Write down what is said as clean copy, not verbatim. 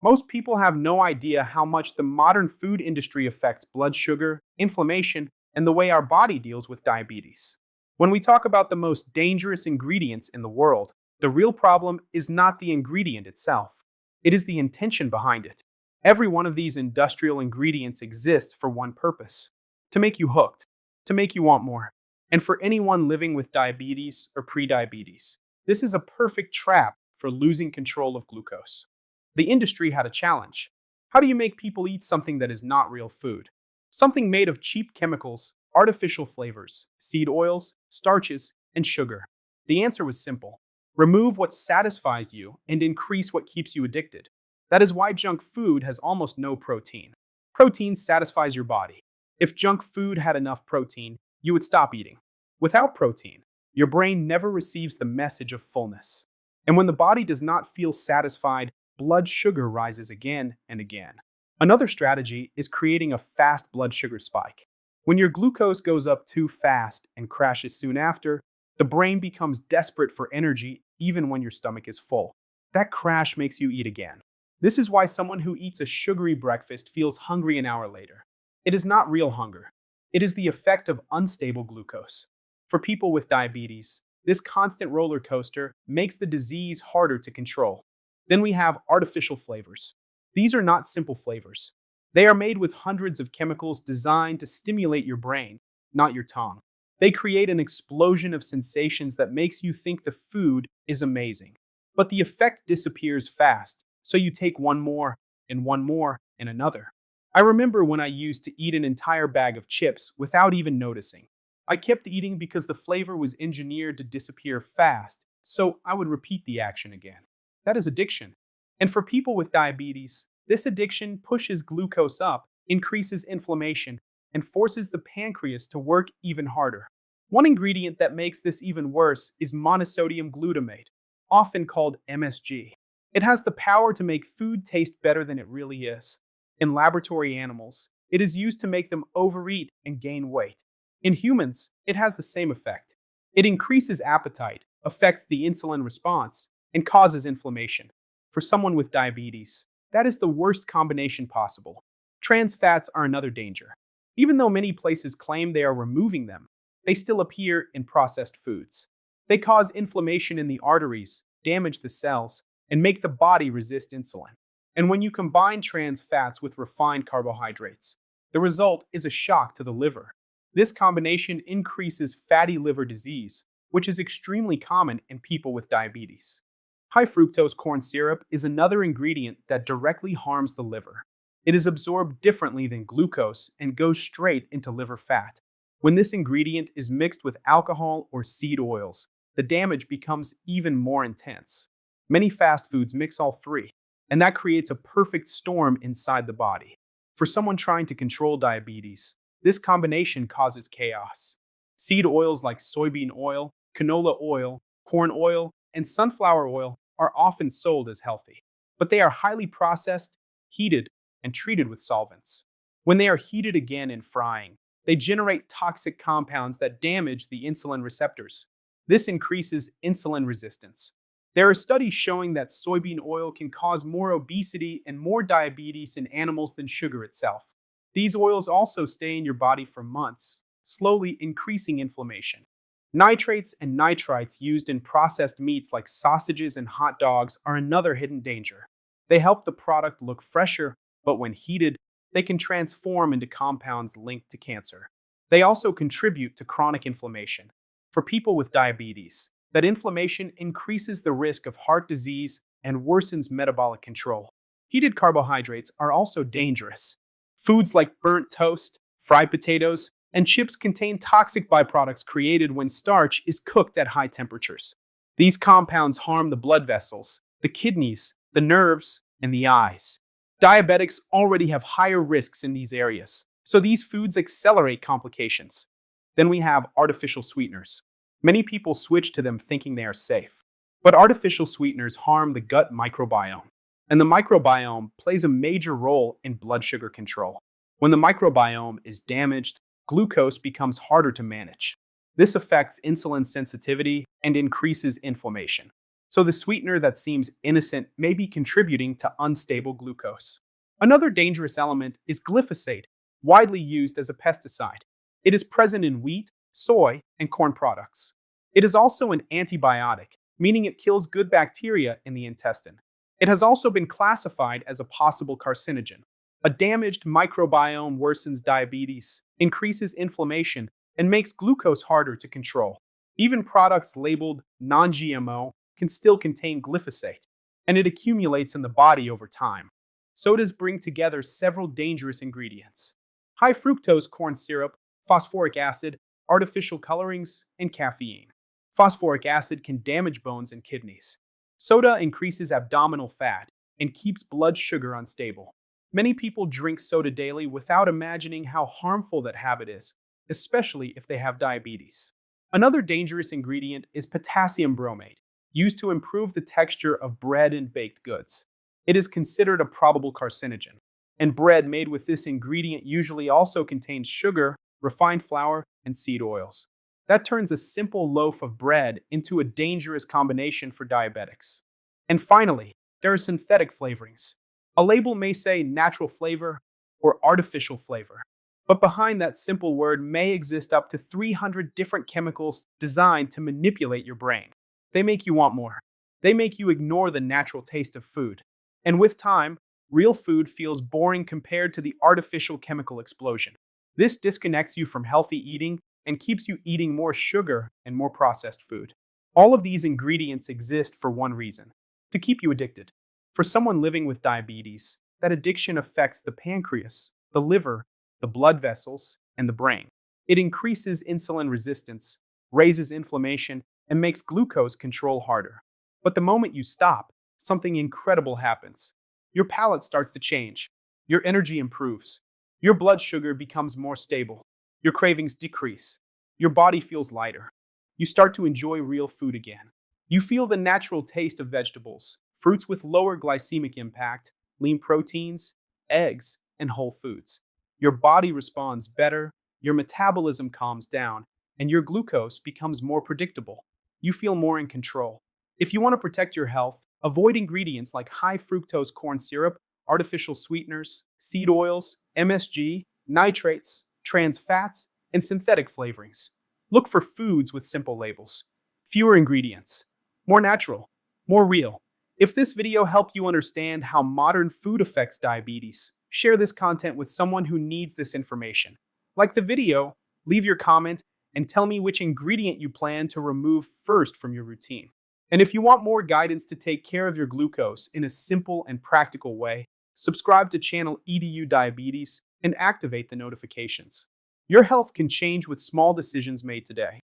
Most people have no idea how much the modern food industry affects blood sugar, inflammation, and the way our body deals with diabetes. When we talk about the most dangerous ingredients in the world, the real problem is not the ingredient itself. It is the intention behind it. Every one of these industrial ingredients exists for one purpose: to make you hooked, to make you want more. And for anyone living with diabetes or prediabetes, this is a perfect trap for losing control of glucose. The industry had a challenge. How do you make people eat something that is not real food? Something made of cheap chemicals, artificial flavors, seed oils, starches, and sugar. The answer was simple: remove what satisfies you and increase what keeps you addicted. That is why junk food has almost no protein. Protein satisfies your body. If junk food had enough protein, you would stop eating. Without protein, your brain never receives the message of fullness. And when the body does not feel satisfied, blood sugar rises again and again. Another strategy is creating a fast blood sugar spike. When your glucose goes up too fast and crashes soon after, the brain becomes desperate for energy even when your stomach is full. That crash makes you eat again. This is why someone who eats a sugary breakfast feels hungry an hour later. It is not real hunger. It is the effect of unstable glucose. For people with diabetes, this constant roller coaster makes the disease harder to control. Then we have artificial flavors. These are not simple flavors. They are made with hundreds of chemicals designed to stimulate your brain, not your tongue. They create an explosion of sensations that makes you think the food is amazing. But the effect disappears fast, so you take one more, and another. I remember when I used to eat an entire bag of chips without even noticing. I kept eating because the flavor was engineered to disappear fast, so I would repeat the action again. That is addiction. And for people with diabetes, this addiction pushes glucose up, increases inflammation, and forces the pancreas to work even harder. One ingredient that makes this even worse is monosodium glutamate, often called MSG. It has the power to make food taste better than it really is. In laboratory animals, it is used to make them overeat and gain weight. In humans, it has the same effect. It increases appetite, affects the insulin response, and causes inflammation. For someone with diabetes, that is the worst combination possible. Trans fats are another danger. Even though many places claim they are removing them, they still appear in processed foods. They cause inflammation in the arteries, damage the cells, and make the body resist insulin. And when you combine trans fats with refined carbohydrates, the result is a shock to the liver. This combination increases fatty liver disease, which is extremely common in people with diabetes. High-fructose corn syrup is another ingredient that directly harms the liver. It is absorbed differently than glucose and goes straight into liver fat. When this ingredient is mixed with alcohol or seed oils, the damage becomes even more intense. Many fast foods mix all three, and that creates a perfect storm inside the body. For someone trying to control diabetes, this combination causes chaos. Seed oils like soybean oil, canola oil, corn oil, and sunflower oil are often sold as healthy, but they are highly processed, heated, and treated with solvents. When they are heated again in frying, they generate toxic compounds that damage the insulin receptors. This increases insulin resistance. There are studies showing that soybean oil can cause more obesity and more diabetes in animals than sugar itself. These oils also stay in your body for months, slowly increasing inflammation. Nitrates and nitrites used in processed meats like sausages and hot dogs are another hidden danger. They help the product look fresher, but when heated, they can transform into compounds linked to cancer. They also contribute to chronic inflammation. For people with diabetes, that inflammation increases the risk of heart disease and worsens metabolic control. Heated carbohydrates are also dangerous. Foods like burnt toast, fried potatoes, and chips contain toxic byproducts created when starch is cooked at high temperatures. These compounds harm the blood vessels, the kidneys, the nerves, and the eyes. Diabetics already have higher risks in these areas, so these foods accelerate complications. Then we have artificial sweeteners. Many people switch to them thinking they are safe. But artificial sweeteners harm the gut microbiome, and the microbiome plays a major role in blood sugar control. When the microbiome is damaged, glucose becomes harder to manage. This affects insulin sensitivity and increases inflammation. So the sweetener that seems innocent may be contributing to unstable glucose. Another dangerous element is glyphosate, widely used as a pesticide. It is present in wheat, soy, and corn products. It is also an antibiotic, meaning it kills good bacteria in the intestine. It has also been classified as a possible carcinogen. A damaged microbiome worsens diabetes, increases inflammation, and makes glucose harder to control. Even products labeled non GMO can still contain glyphosate, and it accumulates in the body over time. Sodas bring together several dangerous ingredients: high fructose corn syrup, phosphoric acid, artificial colorings, and caffeine. Phosphoric acid can damage bones and kidneys. Soda increases abdominal fat and keeps blood sugar unstable. Many people drink soda daily without imagining how harmful that habit is, especially if they have diabetes. Another dangerous ingredient is potassium bromate, used to improve the texture of bread and baked goods. It is considered a probable carcinogen, and bread made with this ingredient usually also contains sugar, refined flour, and seed oils. That turns a simple loaf of bread into a dangerous combination for diabetics. And finally, there are synthetic flavorings. A label may say natural flavor or artificial flavor, but behind that simple word may exist up to 300 different chemicals designed to manipulate your brain. They make you want more. They make you ignore the natural taste of food. And with time, real food feels boring compared to the artificial chemical explosion. This disconnects you from healthy eating and keeps you eating more sugar and more processed food. All of these ingredients exist for one reason: to keep you addicted. For someone living with diabetes, that addiction affects the pancreas, the liver, the blood vessels, and the brain. It increases insulin resistance, raises inflammation, and makes glucose control harder. But the moment you stop, something incredible happens. Your palate starts to change. Your energy improves. Your blood sugar becomes more stable. Your cravings decrease. Your body feels lighter. You start to enjoy real food again. You feel the natural taste of vegetables, fruits with lower glycemic impact, lean proteins, eggs, and whole foods. Your body responds better, your metabolism calms down, and your glucose becomes more predictable. You feel more in control. If you want to protect your health, avoid ingredients like high fructose corn syrup, artificial sweeteners, seed oils, MSG, nitrates, trans fats, and synthetic flavorings. Look for foods with simple labels. Fewer ingredients. More natural. More real. If this video helped you understand how modern food affects diabetes, share this content with someone who needs this information. Like the video, leave your comment, and tell me which ingredient you plan to remove first from your routine. And if you want more guidance to take care of your glucose in a simple and practical way, subscribe to channel EDU Diabetes and activate the notifications. Your health can change with small decisions made today.